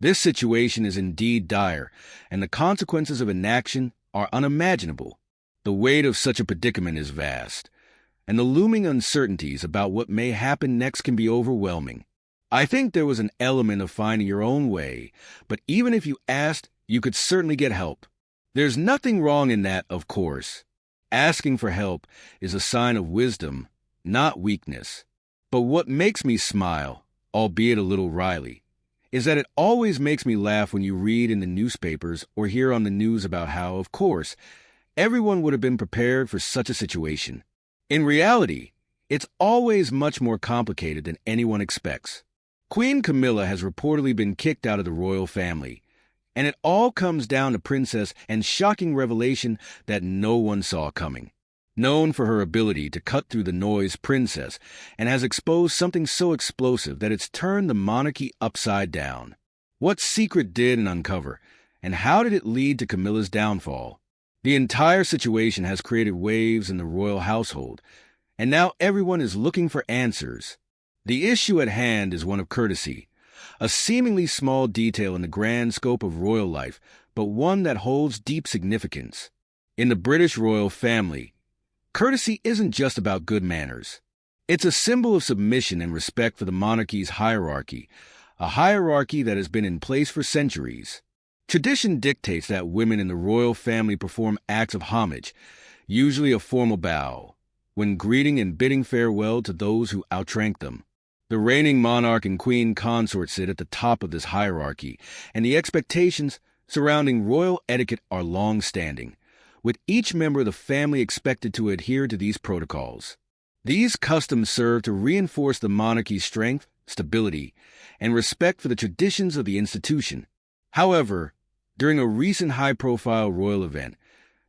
This situation is indeed dire, and the consequences of inaction are unimaginable. The weight of such a predicament is vast, and the looming uncertainties about what may happen next can be overwhelming. I think there was an element of finding your own way, but even if you asked, you could certainly get help. There's nothing wrong in that, of course. Asking for help is a sign of wisdom, not weakness. But what makes me smile, albeit a little wryly, is that it always makes me laugh when you read in the newspapers or hear on the news about how, of course, everyone would have been prepared for such a situation. In reality, it's always much more complicated than anyone expects. Queen Camilla has reportedly been kicked out of the royal family, and it all comes down to Princess Anne's shocking revelation that no one saw coming. Known for her ability to cut through the noise, Princess Anne has exposed something so explosive that it's turned the monarchy upside down. What secret did it uncover, and how did it lead to Camilla's downfall? The entire situation has created waves in the royal household, and now everyone is looking for answers. The issue at hand is one of courtesy, a seemingly small detail in the grand scope of royal life, but one that holds deep significance. In the British royal family, courtesy isn't just about good manners. It's a symbol of submission and respect for the monarchy's hierarchy, a hierarchy that has been in place for centuries. Tradition dictates that women in the royal family perform acts of homage, usually a formal bow, when greeting and bidding farewell to those who outrank them. The reigning monarch and queen consort sit at the top of this hierarchy, and the expectations surrounding royal etiquette are long-standing, with each member of the family expected to adhere to these protocols. These customs serve to reinforce the monarchy's strength, stability, and respect for the traditions of the institution. However, during a recent high-profile royal event,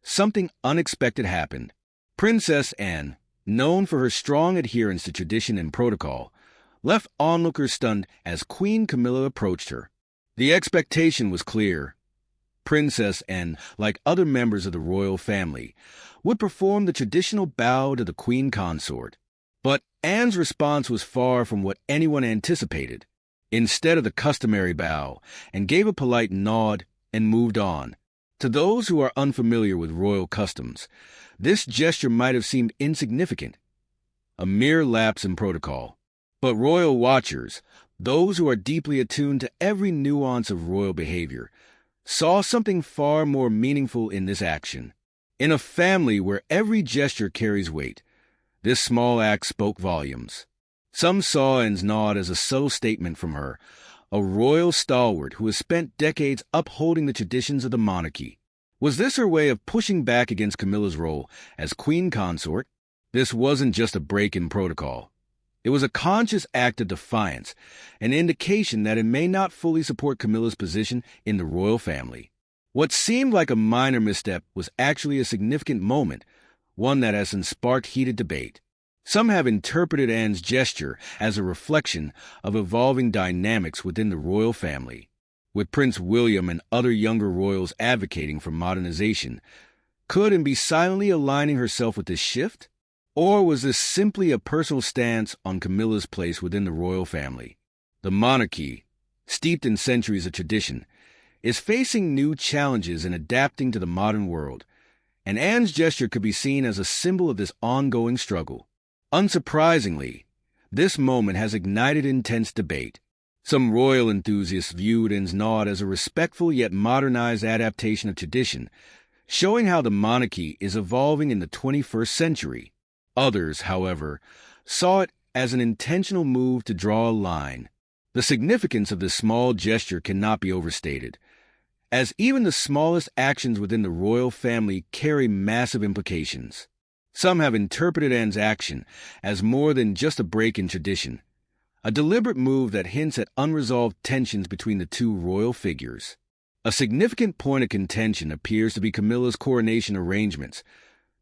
something unexpected happened. Princess Anne, known for her strong adherence to tradition and protocol, left onlookers stunned as Queen Camilla approached her. The expectation was clear. Princess Anne, like other members of the royal family, would perform the traditional bow to the queen consort. But Anne's response was far from what anyone anticipated. Instead of the customary bow, Anne gave a polite nod and moved on. To those who are unfamiliar with royal customs, this gesture might have seemed insignificant, a mere lapse in protocol. But royal watchers, those who are deeply attuned to every nuance of royal behavior, saw something far more meaningful in this action. In a family where every gesture carries weight, this small act spoke volumes. Some saw Anne's nod as a subtle statement from her, a royal stalwart who has spent decades upholding the traditions of the monarchy. Was this her way of pushing back against Camilla's role as queen consort? This wasn't just a break in protocol. It was a conscious act of defiance, an indication that it may not fully support Camilla's position in the royal family. What seemed like a minor misstep was actually a significant moment, one that has sparked heated debate. Some have interpreted Anne's gesture as a reflection of evolving dynamics within the royal family, with Prince William and other younger royals advocating for modernization. Could Anne be silently aligning herself with this shift? Or was this simply a personal stance on Camilla's place within the royal family? The monarchy, steeped in centuries of tradition, is facing new challenges in adapting to the modern world, and Anne's gesture could be seen as a symbol of this ongoing struggle. Unsurprisingly, this moment has ignited intense debate. Some royal enthusiasts viewed Anne's nod as a respectful yet modernized adaptation of tradition, showing how the monarchy is evolving in the 21st century. Others, however, saw it as an intentional move to draw a line. The significance of this small gesture cannot be overstated, as even the smallest actions within the royal family carry massive implications. Some have interpreted Anne's action as more than just a break in tradition, a deliberate move that hints at unresolved tensions between the two royal figures. A significant point of contention appears to be Camilla's coronation arrangements,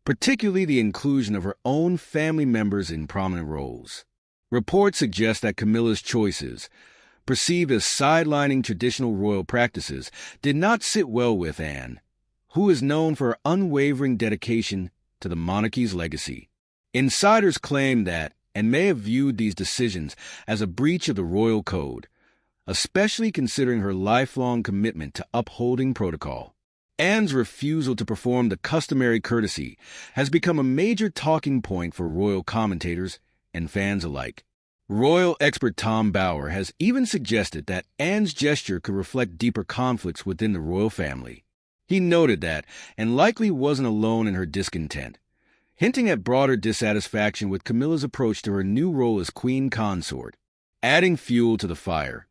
particularly the inclusion of her own family members in prominent roles. Reports suggest that Camilla's choices, perceived as sidelining traditional royal practices, did not sit well with Anne, who is known for her unwavering dedication to the monarchy's legacy. Insiders claim that Anne may have viewed these decisions as a breach of the royal code, especially considering her lifelong commitment to upholding protocol. Anne's refusal to perform the customary courtesy has become a major talking point for royal commentators and fans alike. Royal expert Tom Bower has even suggested that Anne's gesture could reflect deeper conflicts within the royal family. He noted that Anne likely wasn't alone in her discontent, hinting at broader dissatisfaction with Camilla's approach to her new role as queen consort. Adding fuel to the fire,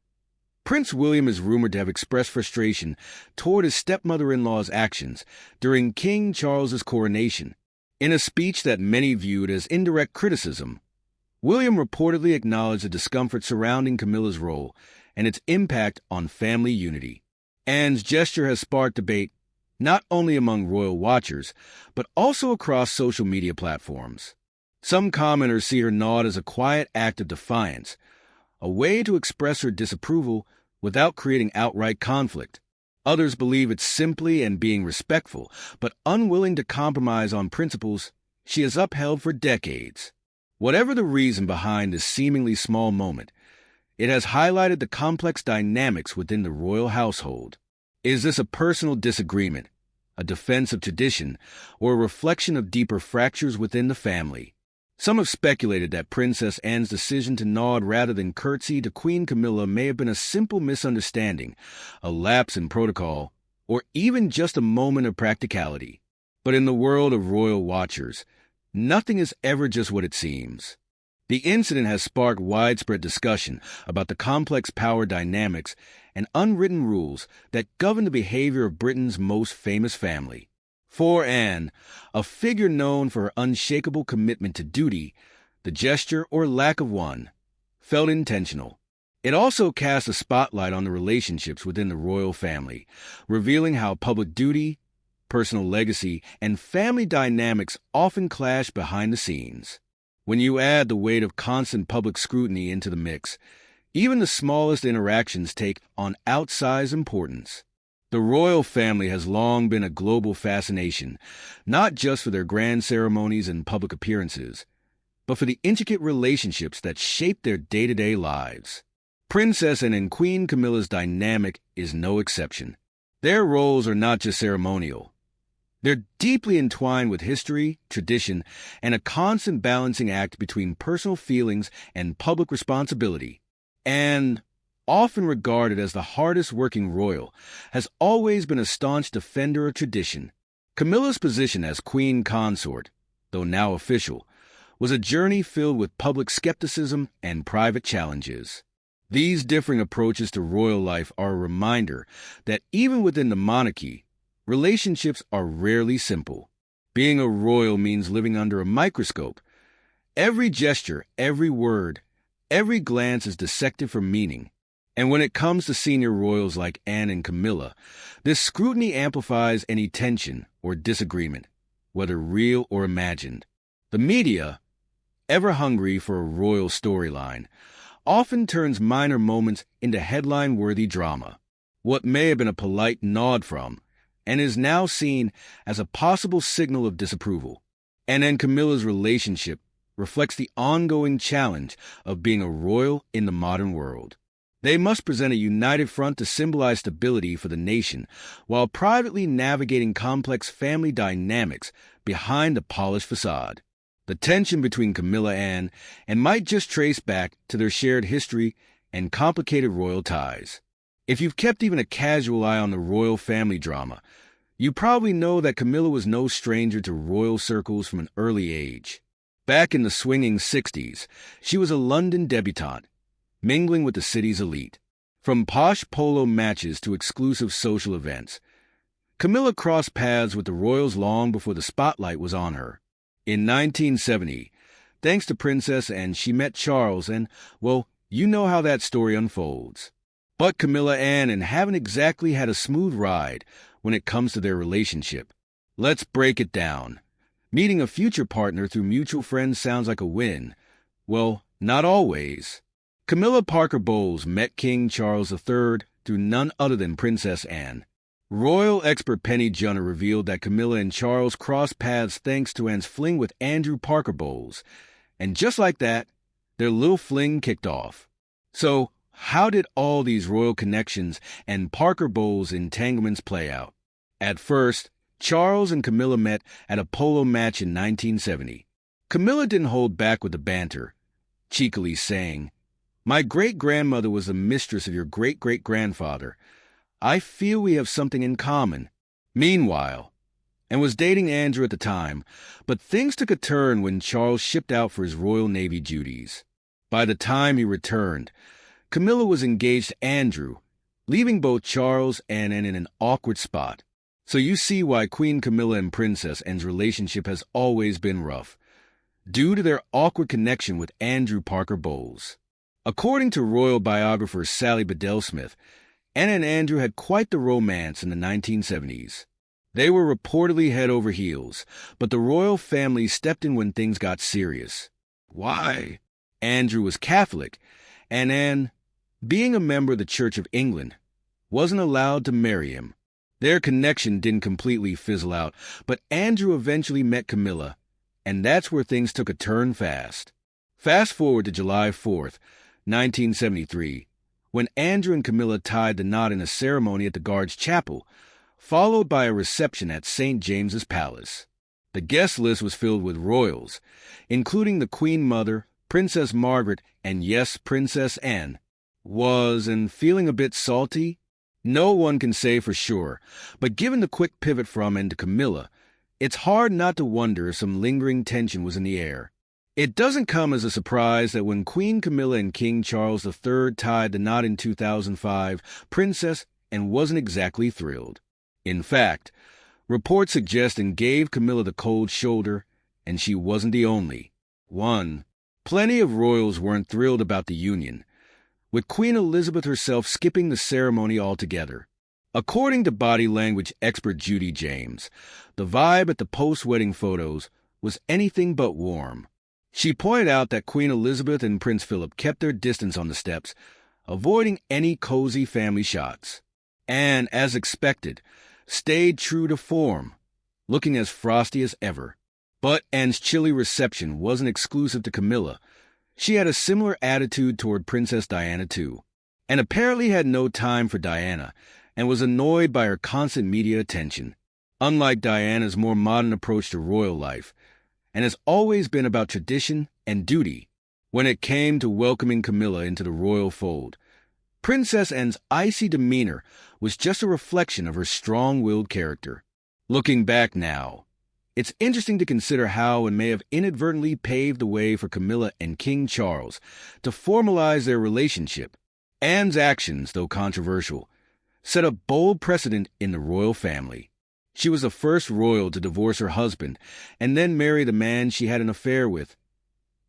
Prince William is rumored to have expressed frustration toward his stepmother-in-law's actions during King Charles's coronation. In a speech that many viewed as indirect criticism, William reportedly acknowledged the discomfort surrounding Camilla's role and its impact on family unity. Anne's gesture has sparked debate not only among royal watchers, but also across social media platforms. Some commenters see her nod as a quiet act of defiance, a way to express her disapproval without creating outright conflict. Others believe it's simply and being respectful, but unwilling to compromise on principles she has upheld for decades. Whatever the reason behind this seemingly small moment, it has highlighted the complex dynamics within the royal household. Is this a personal disagreement, a defense of tradition, or a reflection of deeper fractures within the family? Some have speculated that Princess Anne's decision to nod rather than curtsy to Queen Camilla may have been a simple misunderstanding, a lapse in protocol, or even just a moment of practicality. But in the world of royal watchers, nothing is ever just what it seems. The incident has sparked widespread discussion about the complex power dynamics and unwritten rules that govern the behavior of Britain's most famous family. For Anne, a figure known for her unshakable commitment to duty, the gesture, or lack of one, felt intentional. It also cast a spotlight on the relationships within the royal family, revealing how public duty, personal legacy, and family dynamics often clash behind the scenes. When you add the weight of constant public scrutiny into the mix, even the smallest interactions take on outsized importance. The royal family has long been a global fascination, not just for their grand ceremonies and public appearances, but for the intricate relationships that shape their day-to-day lives. Princess Anne and Queen Camilla's dynamic is no exception. Their roles are not just ceremonial. They're deeply entwined with history, tradition, and a constant balancing act between personal feelings and public responsibility. And often regarded as the hardest-working royal, has always been a staunch defender of tradition. Camilla's position as queen consort, though now official, was a journey filled with public skepticism and private challenges. These differing approaches to royal life are a reminder that even within the monarchy, relationships are rarely simple. Being a royal means living under a microscope. Every gesture, every word, every glance is dissected for meaning. And when it comes to senior royals like Anne and Camilla, this scrutiny amplifies any tension or disagreement, whether real or imagined. The media, ever hungry for a royal storyline, often turns minor moments into headline-worthy drama. What may have been a polite nod from, and is now seen as a possible signal of disapproval. Anne and Camilla's relationship reflects the ongoing challenge of being a royal in the modern world. They must present a united front to symbolize stability for the nation, while privately navigating complex family dynamics behind the polished facade. The tension between Camilla and Anne might just trace back to their shared history and complicated royal ties. If you've kept even a casual eye on the royal family drama, you probably know that Camilla was no stranger to royal circles from an early age. Back in the swinging 60s, she was a London debutante, mingling with the city's elite. From posh polo matches to exclusive social events, Camilla crossed paths with the royals long before the spotlight was on her. In 1970, thanks to Princess Anne, she met Charles and, well, you know how that story unfolds. But Camilla and Anne haven't exactly had a smooth ride when it comes to their relationship. Let's break it down. Meeting a future partner through mutual friends sounds like a win. Well, not always. Camilla Parker Bowles met King Charles III through none other than Princess Anne. Royal expert Penny Junner revealed that Camilla and Charles crossed paths thanks to Anne's fling with Andrew Parker Bowles. And just like that, their little fling kicked off. So, How did all these royal connections and Parker Bowles entanglements play out? At first, Charles and Camilla met at a polo match in 1970. Camilla didn't hold back with the banter, cheekily saying, "My great-grandmother was the mistress of your great-great-grandfather. I feel we have something in common." Meanwhile, and was dating Andrew at the time, but things took a turn when Charles shipped out for his Royal Navy duties. By the time he returned, Camilla was engaged to Andrew, leaving both Charles and Anne in an awkward spot. So you see why Queen Camilla and Princess Anne's relationship has always been rough, due to their awkward connection with Andrew Parker Bowles. According to royal biographer Sally Bedell Smith, Anne and Andrew had quite the romance in the 1970s. They were reportedly head over heels, but the royal family stepped in when things got serious. Why? Andrew was Catholic, and Anne, being a member of the Church of England, wasn't allowed to marry him. Their connection didn't completely fizzle out, but Andrew eventually met Camilla, and that's where things took a turn fast. Fast forward to July 4th, 1973, when Andrew and Camilla tied the knot in a ceremony at the Guards Chapel, followed by a reception at St. James's Palace. The guest list was filled with royals, including the Queen Mother, Princess Margaret, and yes, Princess Anne. Was and feeling a bit salty? No one can say for sure, but given the quick pivot from Anne to Camilla, it's hard not to wonder if some lingering tension was in the air. It doesn't come as a surprise that when Queen Camilla and King Charles III tied the knot in 2005, Princess Anne wasn't exactly thrilled. In fact, reports suggest Anne gave Camilla the cold shoulder, and she wasn't the only one. Plenty of royals weren't thrilled about the union, with Queen Elizabeth herself skipping the ceremony altogether. According to body language expert Judy James, the vibe at the post-wedding photos was anything but warm. She pointed out that Queen Elizabeth and Prince Philip kept their distance on the steps, avoiding any cozy family shots. Anne, as expected, stayed true to form, looking as frosty as ever. But Anne's chilly reception wasn't exclusive to Camilla. She had a similar attitude toward Princess Diana too, and apparently had no time for Diana, and was annoyed by her constant media attention. Unlike Diana's more modern approach to royal life, and has always been about tradition and duty, when it came to welcoming Camilla into the royal fold, Princess Anne's icy demeanor was just a reflection of her strong-willed character. Looking back now, it's interesting to consider how it may have inadvertently paved the way for Camilla and King Charles to formalize their relationship. Anne's actions, though controversial, set a bold precedent in the royal family. She was the first royal to divorce her husband and then marry the man she had an affair with,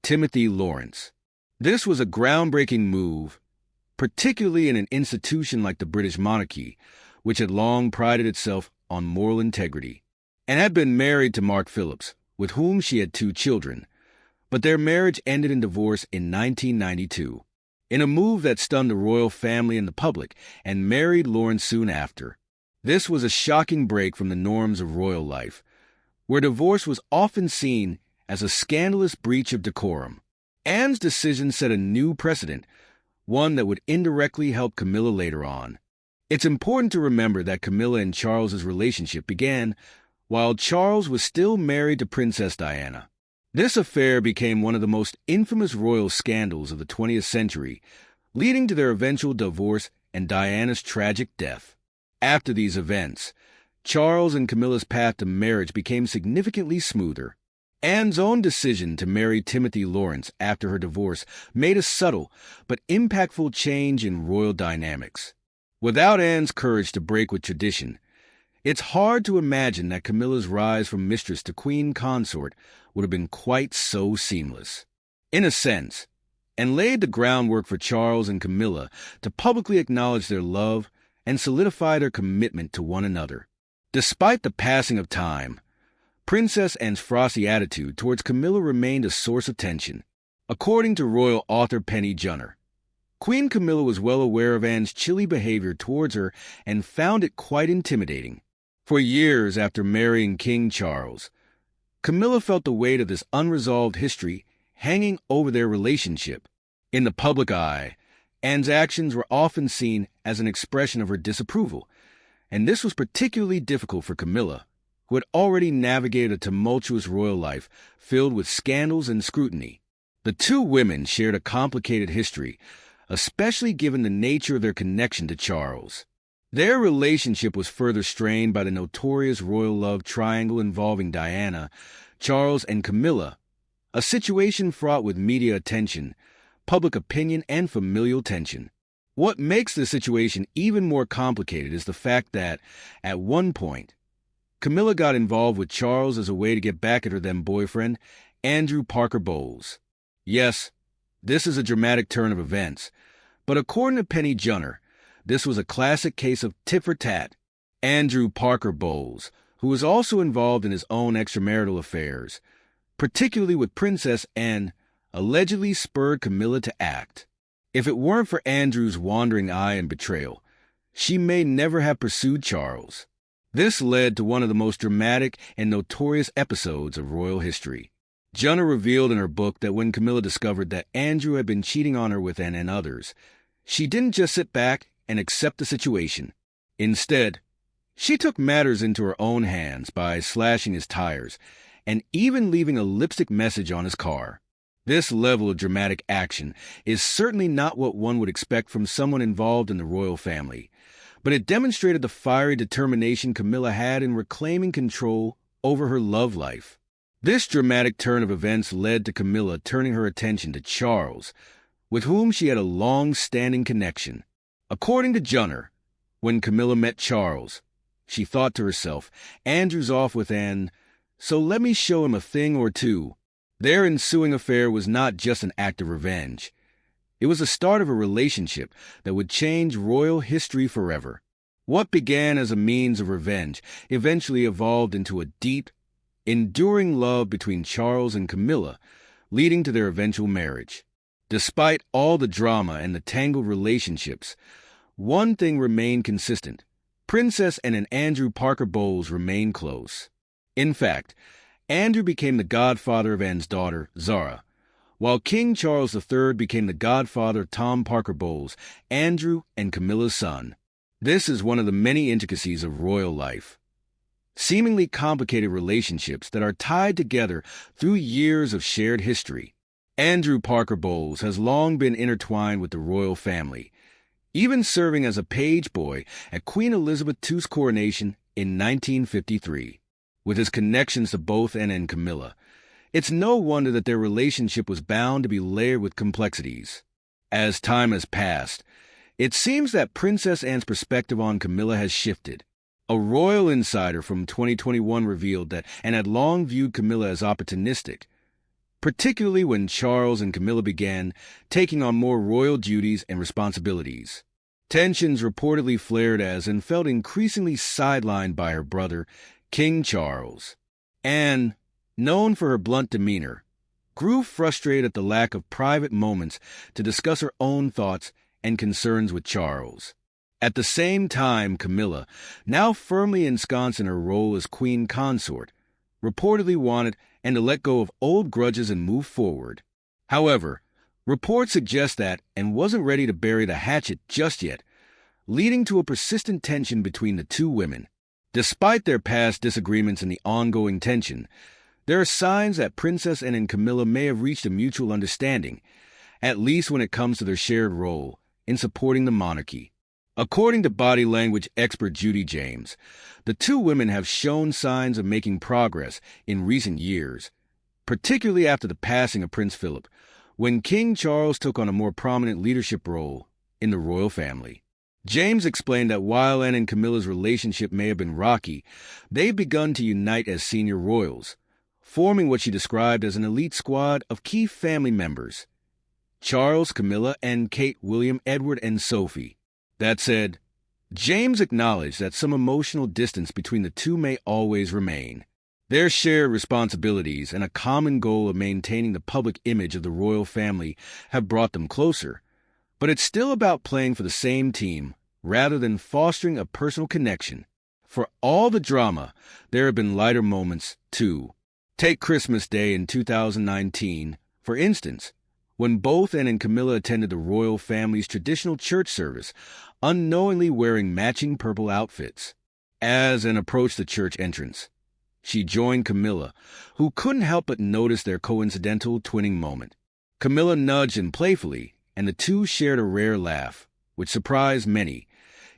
Timothy Lawrence. This was a groundbreaking move, particularly in an institution like the British monarchy, which had long prided itself on moral integrity, and had been married to Mark Phillips, with whom she had 2 children. But their marriage ended in divorce in 1992, in a move that stunned the royal family and the public, and married Lawrence soon after. This was a shocking break from the norms of royal life, where divorce was often seen as a scandalous breach of decorum. Anne's decision set a new precedent, one that would indirectly help Camilla later on. It's important to remember that Camilla and Charles's relationship began while Charles was still married to Princess Diana. This affair became one of the most infamous royal scandals of the 20th century, leading to their eventual divorce and Diana's tragic death. After these events, Charles and Camilla's path to marriage became significantly smoother. Anne's own decision to marry Timothy Lawrence after her divorce made a subtle but impactful change in royal dynamics. Without Anne's courage to break with tradition, it's hard to imagine that Camilla's rise from mistress to queen consort would have been quite so seamless. In a sense, Anne laid the groundwork for Charles and Camilla to publicly acknowledge their love and solidify their commitment to one another. Despite the passing of time, Princess Anne's frosty attitude towards Camilla remained a source of tension. According to royal author Penny Junor, Queen Camilla was well aware of Anne's chilly behavior towards her and found it quite intimidating. For years after marrying King Charles, Camilla felt the weight of this unresolved history hanging over their relationship. In the public eye, Anne's actions were often seen as an expression of her disapproval, and this was particularly difficult for Camilla, who had already navigated a tumultuous royal life filled with scandals and scrutiny. The two women shared a complicated history, especially given the nature of their connection to Charles. Their relationship was further strained by the notorious royal love triangle involving Diana, Charles, and Camilla, a situation fraught with media attention, public opinion, and familial tension. What makes the situation even more complicated is the fact that, at one point, Camilla got involved with Charles as a way to get back at her then-boyfriend, Andrew Parker Bowles. Yes, this is a dramatic turn of events, but according to Penny Junner, this was a classic case of tit for tat. Andrew Parker Bowles, who was also involved in his own extramarital affairs, particularly with Princess Anne, allegedly spurred Camilla to act. If it weren't for Andrew's wandering eye and betrayal, she may never have pursued Charles. This led to one of the most dramatic and notorious episodes of royal history. Junner revealed in her book that when Camilla discovered that Andrew had been cheating on her with Anne and others, she didn't just sit back and accept the situation. Instead, she took matters into her own hands by slashing his tires and even leaving a lipstick message on his car. This level of dramatic action is certainly not what one would expect from someone involved in the royal family, but it demonstrated the fiery determination Camilla had in reclaiming control over her love life. This dramatic turn of events led to Camilla turning her attention to Charles, with whom she had a long-standing connection. According to Junner, when Camilla met Charles, she thought to herself, Andrew's off with Anne, so let me show him a thing or two. Their ensuing affair was not just an act of revenge. It was the start of a relationship that would change royal history forever. What began as a means of revenge eventually evolved into a deep, enduring love between Charles and Camilla, leading to their eventual marriage. Despite all the drama and the tangled relationships, one thing remained consistent. Princess Anne and Andrew Parker Bowles remained close. In fact, Andrew became the godfather of Anne's daughter, Zara, while King Charles III became the godfather of Tom Parker Bowles, Andrew and Camilla's son. This is one of the many intricacies of royal life. Seemingly complicated relationships that are tied together through years of shared history. Andrew Parker Bowles has long been intertwined with the royal family, even serving as a page boy at Queen Elizabeth II's coronation in 1953. With his connections to both Anne and Camilla, it's no wonder that their relationship was bound to be layered with complexities. As time has passed, it seems that Princess Anne's perspective on Camilla has shifted. A royal insider from 2021 revealed that Anne had long viewed Camilla as opportunistic, particularly when Charles and Camilla began taking on more royal duties and responsibilities. Tensions reportedly flared as Anne felt increasingly sidelined by her brother, King Charles. Anne, known for her blunt demeanor, grew frustrated at the lack of private moments to discuss her own thoughts and concerns with Charles. At the same time, Camilla, now firmly ensconced in her role as queen consort, reportedly wanted Anne to let go of old grudges and move forward. However, reports suggest that Anne wasn't ready to bury the hatchet just yet, leading to a persistent tension between the two women. Despite their past disagreements and the ongoing tension, there are signs that Princess Anne and Camilla may have reached a mutual understanding, at least when it comes to their shared role in supporting the monarchy. According to body language expert Judy James, the two women have shown signs of making progress in recent years, particularly after the passing of Prince Philip, when King Charles took on a more prominent leadership role in the royal family. James explained that while Anne and Camilla's relationship may have been rocky, they've begun to unite as senior royals, forming what she described as an elite squad of key family members: Charles, Camilla, and Kate, William, Edward, and Sophie. That said, James acknowledged that some emotional distance between the two may always remain. Their shared responsibilities and a common goal of maintaining the public image of the royal family have brought them closer, but it's still about playing for the same team rather than fostering a personal connection. For all the drama, there have been lighter moments, too. Take Christmas Day in 2019, for instance, when both Anne and Camilla attended the royal family's traditional church service, unknowingly wearing matching purple outfits. As Anne approached the church entrance, she joined Camilla, who couldn't help but notice their coincidental twinning moment. Camilla nudged Anne playfully, and the two shared a rare laugh, which surprised many,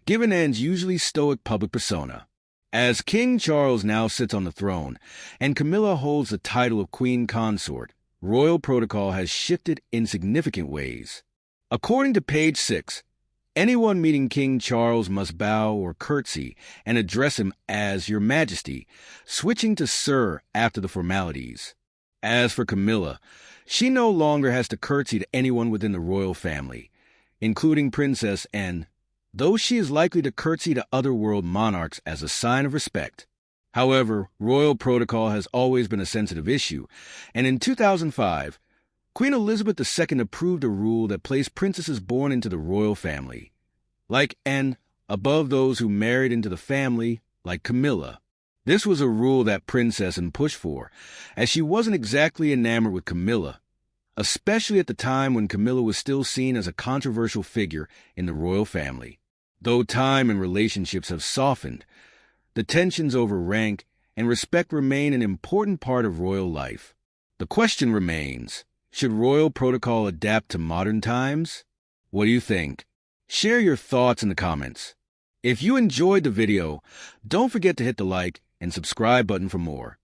given Anne's usually stoic public persona. As King Charles now sits on the throne, and Camilla holds the title of Queen Consort, royal protocol has shifted in significant ways. According to page 6, anyone meeting King Charles must bow or curtsy and address him as Your Majesty, switching to Sir after the formalities. As for Camilla, she no longer has to curtsy to anyone within the royal family, including Princess Anne, though she is likely to curtsy to other world monarchs as a sign of respect. However, royal protocol has always been a sensitive issue, and in 2005, Queen Elizabeth II approved a rule that placed princesses born into the royal family, like Anne, above those who married into the family, like Camilla. This was a rule that Princess Anne pushed for, as she wasn't exactly enamored with Camilla, especially at the time when Camilla was still seen as a controversial figure in the royal family. Though time and relationships have softened, the tensions over rank and respect remain an important part of royal life. The question remains, should royal protocol adapt to modern times? What do you think? Share your thoughts in the comments. If you enjoyed the video, don't forget to hit the like and subscribe button for more.